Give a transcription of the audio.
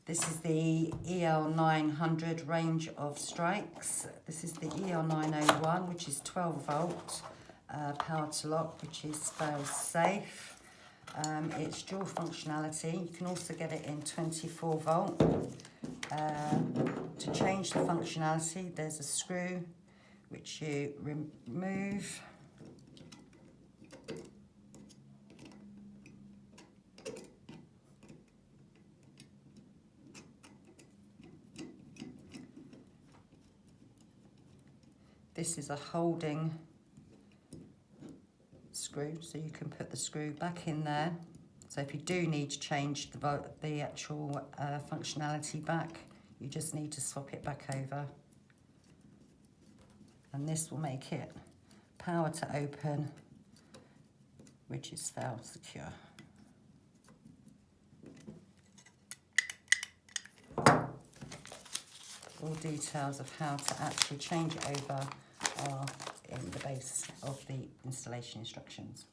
This is the EL900 range of strikes. This is the EL901, which is 12 volt, power to lock, which is fail safe. It's dual functionality. You can also get it in 24 volt. To change the functionality, there's a screw which you remove. This is a holding screw, so you can put the screw back in there. So if you do need to change the actual functionality back, you just need to swap it back over. And this will make it power to open, which is fail secure. All details of how to actually change it over are in the base of the installation instructions.